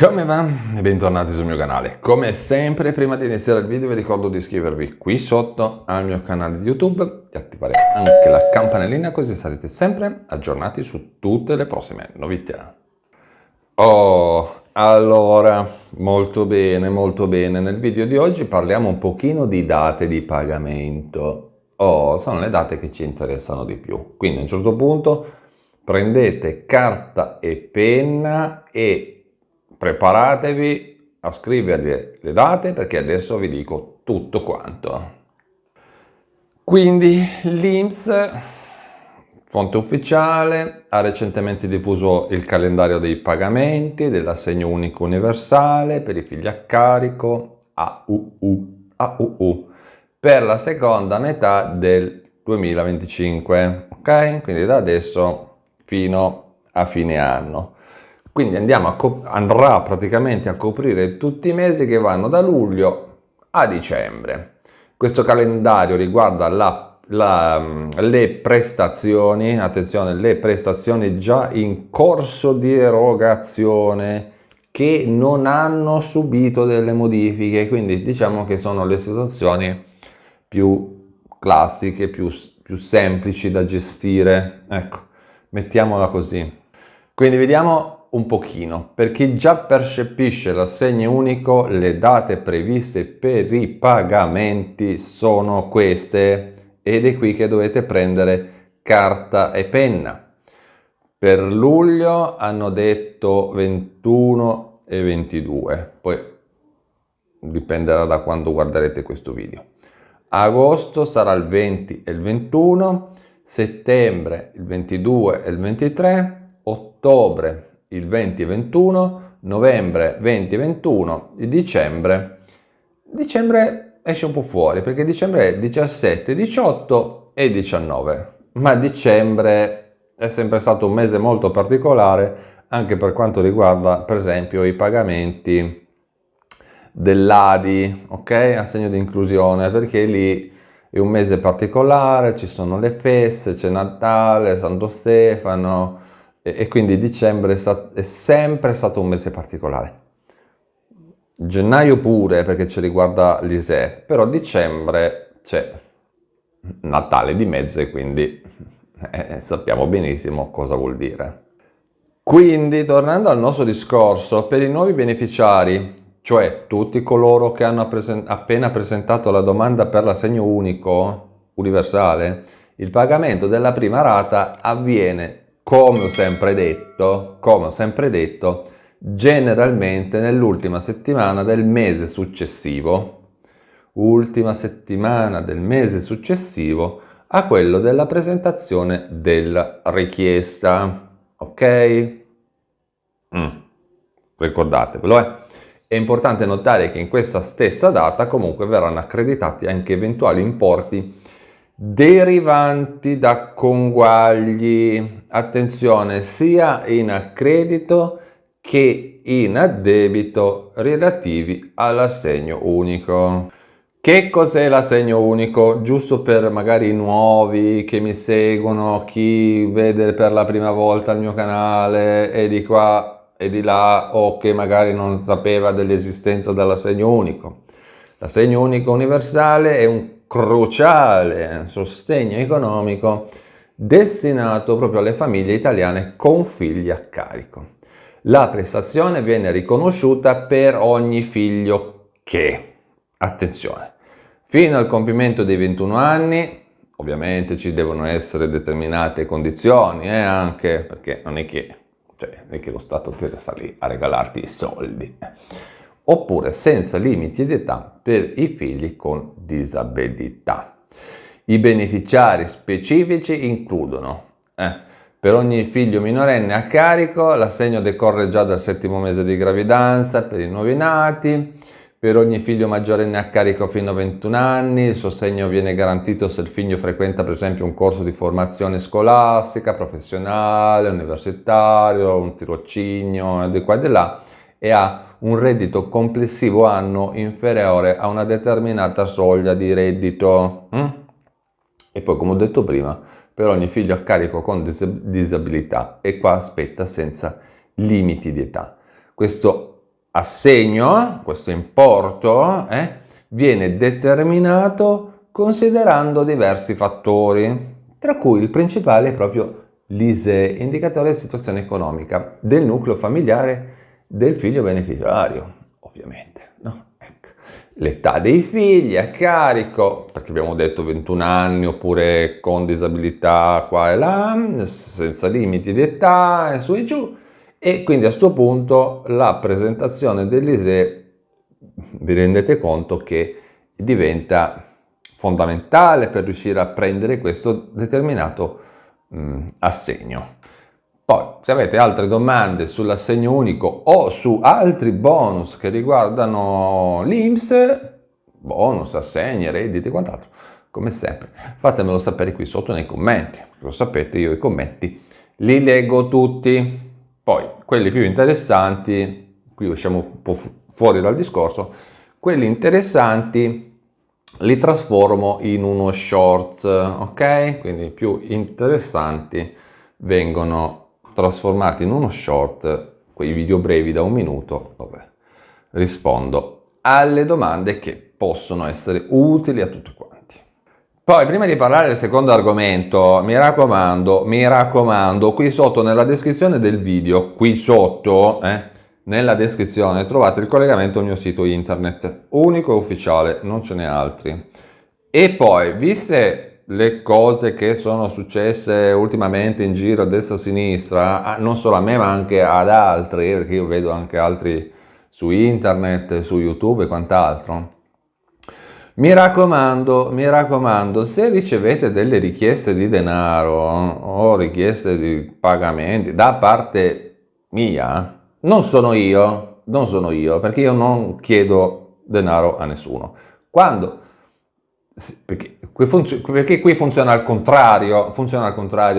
Come va? E bentornati sul mio canale. Come sempre, prima di iniziare il video vi ricordo di iscrivervi qui sotto al mio canale di YouTube, di attivare anche la campanellina così sarete sempre aggiornati su tutte le prossime novità. Allora, molto bene, molto bene. Nel video di oggi parliamo un pochino di date di pagamento. Sono le date che ci interessano di più. Quindi a un certo punto prendete carta e penna e preparatevi a scrivervi le date perché adesso vi dico tutto quanto. Quindi l'INPS, fonte ufficiale, ha recentemente diffuso il calendario dei pagamenti dell'assegno unico universale per i figli a carico AUU per la seconda metà del 2025, ok? Quindi da adesso fino a fine anno. Quindi andrà praticamente a coprire tutti i mesi che vanno da luglio a dicembre. Questo calendario riguarda le prestazioni, attenzione, le prestazioni già in corso di erogazione che non hanno subito delle modifiche, quindi diciamo che sono le situazioni più classiche, più semplici da gestire, ecco, mettiamola così. Quindi vediamo un pochino, per chi già percepisce l'assegno unico, le date previste per i pagamenti sono queste ed è qui che dovete prendere carta e penna. Per luglio hanno detto 21 e 22, poi dipenderà da quando guarderete questo video. Agosto sarà il 20 e il 21, settembre il 22 e il 23, ottobre il 20 e 21, novembre 20 e 21, e dicembre esce un po' fuori perché dicembre è 17, 18 e 19, ma dicembre è sempre stato un mese molto particolare anche per quanto riguarda per esempio i pagamenti dell'ADI, ok? Assegno di inclusione, perché lì è un mese particolare, ci sono le feste, c'è Natale, Santo Stefano e quindi dicembre è sempre stato un mese particolare. Gennaio pure perché ci riguarda l'ISEE, però dicembre c'è Natale di mezzo e quindi sappiamo benissimo cosa vuol dire. Quindi, tornando al nostro discorso, per i nuovi beneficiari, cioè tutti coloro che hanno appena presentato la domanda per l'assegno unico universale, il pagamento della prima rata avviene, come ho sempre detto, generalmente nell'ultima settimana del mese successivo. Ultima settimana del mese successivo a quello della presentazione della richiesta. Ok? Ricordatevelo. È importante notare che in questa stessa data comunque verranno accreditati anche eventuali importi derivanti da conguagli. Attenzione, sia in accredito che in addebito relativi all'assegno unico. Che cos'è l'assegno unico? Giusto per magari i nuovi che mi seguono, chi vede per la prima volta il mio canale e di qua e di là o che magari non sapeva dell'esistenza dell'assegno unico. L'assegno unico universale è un cruciale sostegno economico destinato proprio alle famiglie italiane con figli a carico. La prestazione viene riconosciuta per ogni figlio che, attenzione, fino al compimento dei 21 anni, ovviamente ci devono essere determinate condizioni, anche perché non è che lo Stato ti sta lì a regalarti i soldi, oppure senza limiti di età per i figli con disabilità. I beneficiari specifici includono per ogni figlio minorenne a carico, l'assegno decorre già dal 7° mese di gravidanza per i nuovi nati. Per ogni figlio maggiorenne a carico fino a 21 anni, il sostegno viene garantito se il figlio frequenta per esempio un corso di formazione scolastica, professionale, universitario, un tirocinio di qua e di là e ha un reddito complessivo annuo inferiore a una determinata soglia di reddito. E poi, come ho detto prima, per ogni figlio a carico con disabilità, e qua aspetta senza limiti di età. Questo assegno, questo importo, viene determinato considerando diversi fattori, tra cui il principale è proprio l'ISEE, indicatore di situazione economica del nucleo familiare del figlio beneficiario, ovviamente, no? Ecco. L'età dei figli a carico, perché abbiamo detto 21 anni oppure con disabilità qua e là, senza limiti di età e su e giù, e quindi a questo punto la presentazione dell'ISEE, vi rendete conto che diventa fondamentale per riuscire a prendere questo determinato assegno. Poi, se avete altre domande sull'assegno unico o su altri bonus che riguardano l'INPS, bonus, assegni, redditi e quant'altro, come sempre, fatemelo sapere qui sotto nei commenti. Lo sapete, io i commenti li leggo tutti. Poi, quelli più interessanti, qui usciamo un po' fuori dal discorso, quelli interessanti li trasformo in uno short, ok? Quindi i più interessanti vengono trasformati in uno short, quei video brevi da 1 minuto, dove rispondo alle domande che possono essere utili a tutti quanti. Poi, prima di parlare del secondo argomento, mi raccomando, qui sotto nella descrizione del video, qui sotto, nella descrizione trovate il collegamento al mio sito internet, unico e ufficiale, non ce n'è altri. E poi, viste le cose che sono successe ultimamente in giro a destra e a sinistra, non solo a me ma anche ad altri, perché io vedo anche altri su internet, su YouTube e quant'altro, mi raccomando, se ricevete delle richieste di denaro o richieste di pagamenti da parte mia, non sono io, perché io non chiedo denaro a nessuno. Perché qui funziona al contrario,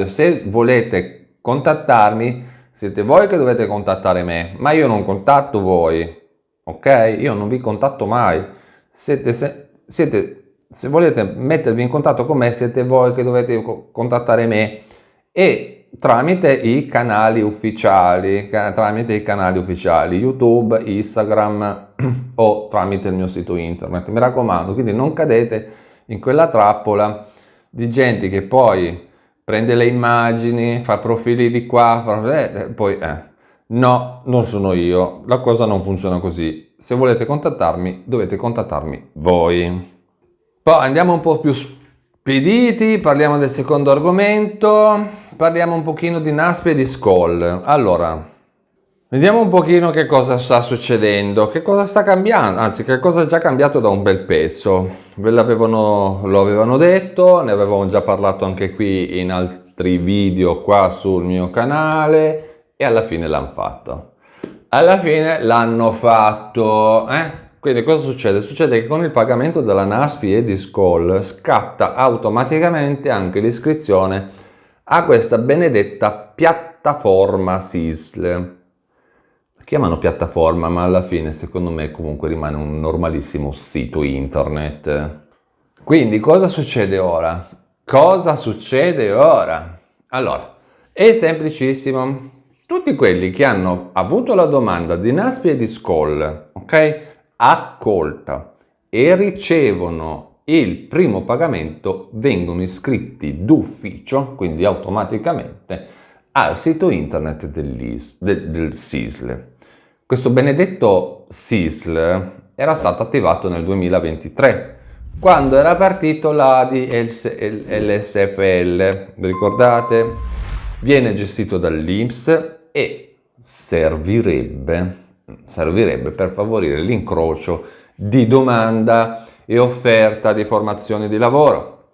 se volete contattarmi, siete voi che dovete contattare me, ma io non contatto voi, ok? Io non vi contatto mai. Se volete mettervi in contatto con me, siete voi che dovete contattare me e tramite i canali ufficiali, YouTube, Instagram o tramite il mio sito internet. Mi raccomando, quindi non cadete in quella trappola di gente che poi prende le immagini, fa profili di qua, poi no, non sono io, la cosa non funziona così. Se volete contattarmi, dovete contattarmi voi. Poi andiamo un po' più spediti, parliamo del secondo argomento, parliamo un pochino di NASPI e di SCOL. Allora, vediamo un pochino che cosa sta succedendo, che cosa sta cambiando, anzi che cosa è già cambiato da un bel pezzo. Lo avevano detto, ne avevamo già parlato anche qui in altri video qua sul mio canale e alla fine l'hanno fatto. Quindi cosa succede? Succede che con il pagamento della NASPI e di SCOL scatta automaticamente anche l'iscrizione a questa benedetta piattaforma SISL. La chiamano piattaforma, ma alla fine secondo me comunque rimane un normalissimo sito internet. Quindi cosa succede ora? Allora, è semplicissimo. Tutti quelli che hanno avuto la domanda di NASPI e di SCOL, ok? Accolta e ricevono il primo pagamento vengono iscritti d'ufficio, quindi automaticamente, al sito internet del SISL. Questo benedetto SISL era stato attivato nel 2023, quando era partito l'ADI-LSFL, vi ricordate? Viene gestito dall'INPS e servirebbe per favorire l'incrocio di domanda e offerta di formazione di lavoro.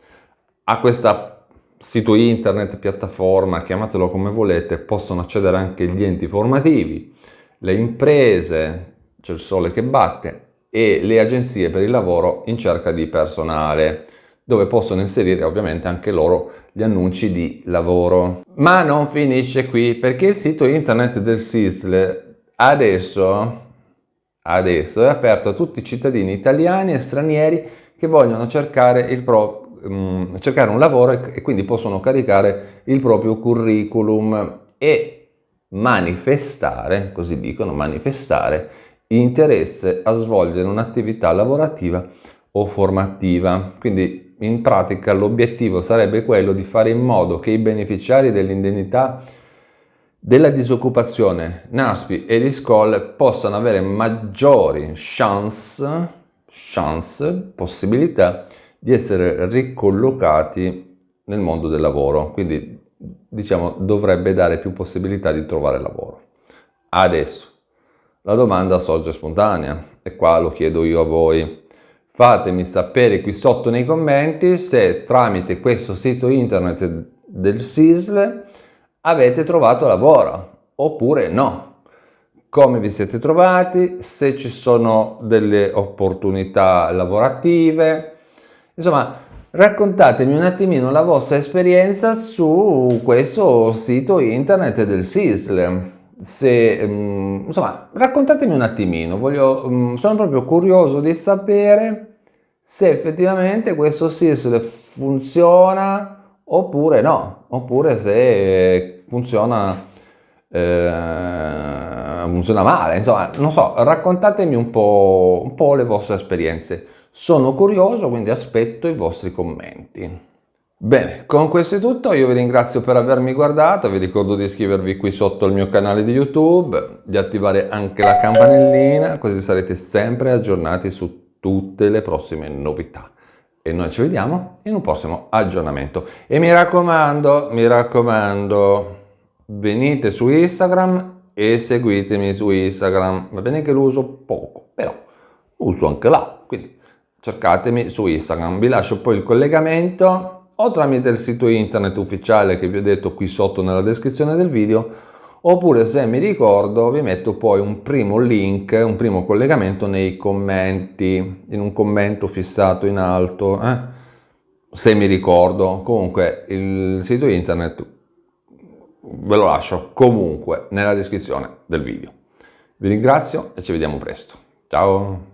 A questo sito internet, piattaforma, chiamatelo come volete, possono accedere anche gli enti formativi, le imprese, c'è il sole che batte, e le agenzie per il lavoro in cerca di personale, dove possono inserire ovviamente anche loro gli annunci di lavoro. Ma non finisce qui, perché il sito internet del SISL adesso è aperto a tutti i cittadini italiani e stranieri che vogliono cercare un lavoro e quindi possono caricare il proprio curriculum e manifestare, così dicono, interesse a svolgere un'attività lavorativa o formativa. Quindi in pratica l'obiettivo sarebbe quello di fare in modo che i beneficiari dell'indennità della disoccupazione NASPI e di SCOL possano avere maggiori possibilità di essere ricollocati nel mondo del lavoro. Quindi diciamo dovrebbe dare più possibilità di trovare lavoro. Adesso la domanda sorge spontanea e qua lo chiedo io a voi. Fatemi sapere qui sotto nei commenti se tramite questo sito internet del SISL avete trovato lavoro oppure no. Come vi siete trovati, se ci sono delle opportunità lavorative, insomma raccontatemi un attimino la vostra esperienza su questo sito internet del SISL. Insomma, raccontatemi un attimino, sono proprio curioso di sapere se effettivamente questo SISL funziona oppure no, oppure se funziona male, insomma, non so, raccontatemi un po' le vostre esperienze. Sono curioso, quindi aspetto i vostri commenti. Bene, con questo è tutto, io vi ringrazio per avermi guardato, vi ricordo di iscrivervi qui sotto al mio canale di YouTube, di attivare anche la campanellina, così sarete sempre aggiornati su tutte le prossime novità. E noi ci vediamo in un prossimo aggiornamento. E mi raccomando, venite su Instagram e seguitemi su Instagram. Va bene che lo uso poco, però lo uso anche là, quindi cercatemi su Instagram. Vi lascio poi il collegamento o tramite il sito internet ufficiale che vi ho detto qui sotto nella descrizione del video, oppure se mi ricordo vi metto poi un primo link, un primo collegamento nei commenti, in un commento fissato in alto, se mi ricordo. Comunque il sito internet ve lo lascio comunque nella descrizione del video. Vi ringrazio e ci vediamo presto. Ciao!